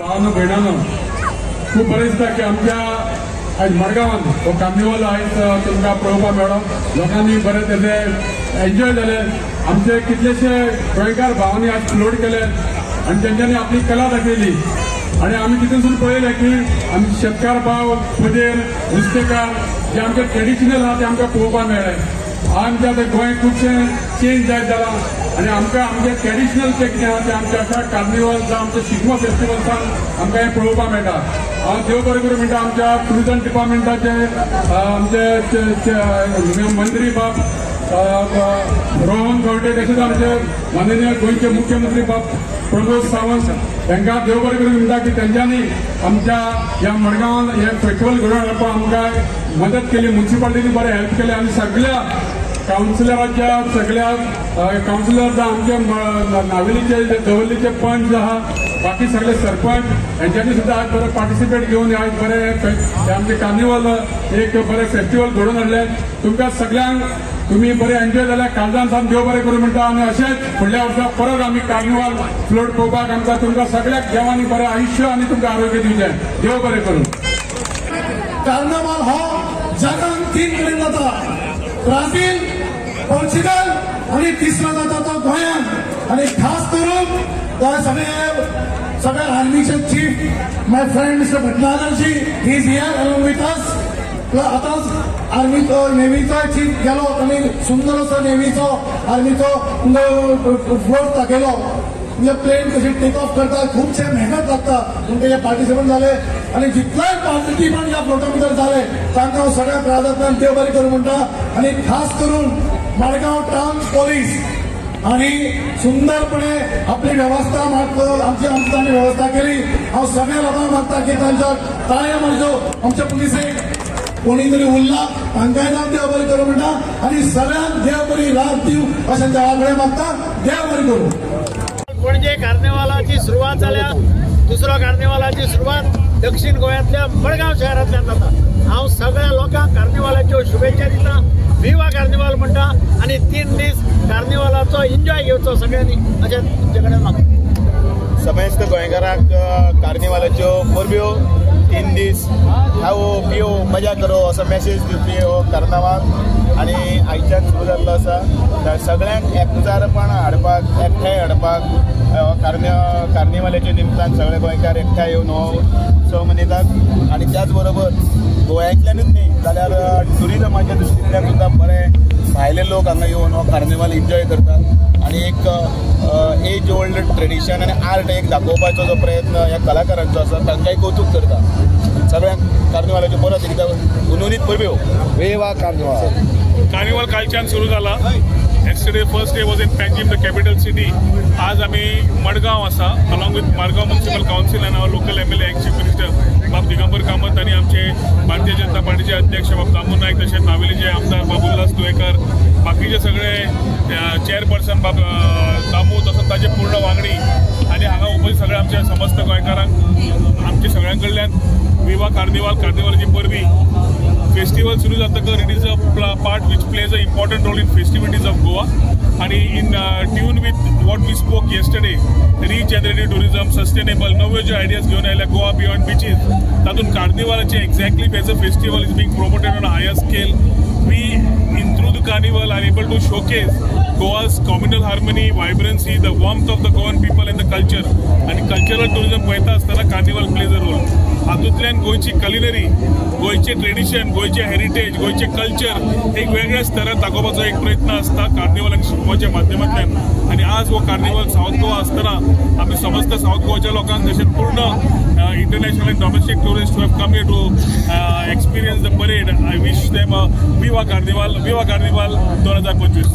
भावांनो भयणांनो खूप बरें दिसता की आमच्या आज मडगांवांत हो कार्निवल आयज तुमकां पळोवपाक मेळ्ळो। लोकांनी बरें तेजे एन्जॉय जाले। आमचे कितलेशे गोंयकार भावांनी आज फ्लोट केले आनी तेंच्यांनी आपली कला दाखयली आनी आमी तितूनसून पळयलें की आमी शेतकार भाव मदेर नुस्तेकार जे आमचे ट्रेडिशनल आहा ते आमकां पळोवपाक मेळ्ळे। आमच्या आतां गोंय खुबशें चेंज जायत जालां आनी आमकां आमचे ट्रेडिशनल जे कितें आहा ते आमच्या कार्निवल जावं आमच्या शिगमो फेस्टिवल्सान आमकां हें पळोवपाक मेळटा। हांव देव बरें करूं म्हणटा आमच्या टुरिजम डिपार्टमेंटाचे आमचे मंत्री बाब रोहन खंवटे तशेंच आमचे माननीय गोंयचे मुख्यमंत्री बाब प्रमोद सावंत तांकां देव बरें करूं म्हणटा की तेंच्यांनी आमच्या ह्या मडगांवांत हे फेस्टिवल घडोवन हाडपाक आमकां मदत केली। म्युन्सिपालिटीनी बरें हेल्प केलें आनी सगळ्या कावन्सिलराच्या सगळ्या कावन्सिलर जावं आमचे नावेलीचे दवर्लीचे पंच आहा बाकी सगळे सरपंच हेंच्यांनी सुद्दां आज बरें पार्टिसिपेट घेवन आज बरें आमचे कार्निवल एक बरें फेस्टिवल घडोवन हाडलें। तुमकां सगळ्यांक तुम्ही बरे एन्जॉय जाल्यार काळजान सावन देव बरें करूं म्हणटा आनी अशेंच फुडल्या वर्सा परत आमी कार्निवल फ्लोट पळोवपाक आमकां तुमकां सगळ्याक देवानी बरें आयुश्य आनी तुमकां आरोग्य दिवचें। देव बरें करूं। कार्निवल हो जगान 3 कडेन जाता, ब्राझील, पोर्चुगल आनी तिसरो जाता तो गोंयांत। आनी खास करून गोंय सगळे आर्मीचे chief my friend mister Bhatnagar ji he is here along with us. आतांच आर्मीचो नेव्हीचो चीफ गेलो आनी सुंदर असो नेव्हीचो आर्मीचो फ्लोट दाखयलो। म्हणजे प्लेन कशी टेक ऑफ करता खूपशे मेहनत लागता पूण तेजे पार्टिसिपेट जाले आनी जितलेय पार्टिसिपंट ह्या फ्लोटा भितर जाले तांकां हांव सगळ्या प्राधान्यान देव बरें करूं म्हणटा। आनी खास करून मडगांव टाउन पोलीस आनी सुंदरपणे आपली वेवस्था आमची वेवस्था केली। हांव सगळ्या लोकांक मागता की तांच्या ताळयो मारच्यो आमच्या पुलिसेक कोणी तरी उरला तांकांय जावन देव बरें करूं म्हणटा आनी सगळ्यांक देव बरी रात दिवं अशें देवा कडेन मागता। देव बरें करूं। पणजे कार्निवालाची सुरवात जाल्या दुसरो कार्निवालाची सुरवात दक्षिण गोंयांतल्या मडगांव शहरांतल्यान जाता। हांव सगळ्या लोकांक कार्निवालाच्यो शुभेच्छा दिता। विवा कार्निवाल म्हणटा आनी 3 दीस कार्निवालाचो एन्जॉय घेवचो सगळ्यांनी अशें तुमचे कडेन मागता। समेस्त गोंयकारांक कार्निवालाच्यो परब्यो 3 दीस खावो पियो मजा करो असो मेसेज दिवपी हो कार्नावाल आनी आयच्यान सुरू जाल्लो आसा। सगळ्यांक एकचारपण हाडपाक एकठांय हाडपाक कार्निवालाच्या निमतान सगळे गोंयकार एकठांय येवन हो उत्सव मनयतात। आनी त्याच बरोबर गोंयांतल्यानूच न्ही जाल्यार टुरिजमाच्या दृश्टींतल्यान सुद्दां बरें भायले लोक हांगा येवन हो कार्निवाल एन्जॉय करतात आनी एक एज ओल्ड ट्रेडिशन आनी आर्ट एक दाखोवपाचो जो प्रयत्न ह्या कलाकारांचो आसा तांकांय कौतुक करता। सगळ्यांक कार्निवालाच्यो परत एकदां उनुनीत परब्यो। वेवा कार्निवल कालच्यान सुरू जाला। Yesterday first day was in Panjim, the capital city. आज आम्ही मडगांव आसा along with Madgaon municipal council and our local MLA Chief Minister बाब दिगंबर कामत आणि आमचे भारतीय जनता पार्टीचे अध्यक्ष बाब दामू नाईक तसेच नावेलीचे आमदार बाब उल्हास तुळेकर बाकीचे सगळे चेअरपर्सन बाब दामू तसंच ताचे पूर्ण वांगडी आणि हांगा उपस्थित सगळे आमच्या समस्त गोंयकारांक आमचे सगळ्यांकडल्यान विवा कार्निवालाची परबी फेस्टिवल सुरू जातकर it is a part which plays a important role in festivities of Goa आणि in tune with what we spoke yesterday regenerative tourism sustainable नव्यो ज्यो आयडियाज घेऊन आयल्या गोवा बियॉन्ड बीचीज तातूंत कार्निवालाचे exactly as a festival is being promoted on a higher scale. We in through the carnival are able to showcase Goa's communal harmony, vibrancy, the warmth of the Goan people and the culture. आणि cultural tourism पळयता आसतना carnival plays a role. हातूंतल्यान गोंयची culinary, गोंयचे tradition, गोंयचे heritage, गोंयचे culture एक वेगळ्या स्तरात दाखोवपाचो एक प्रयत्न आसता कार्निवल आनी शिगमोच्या माध्यमांतल्यान। आणि आज हो कार्निवल साऊथ गोवा आसतना आमी समस्त साऊथ गोवाच्या लोकांक तशेंच पूर्ण international and domestic tourist who have come here to experience the parade. I wish them विवा कार्निवाल 2025।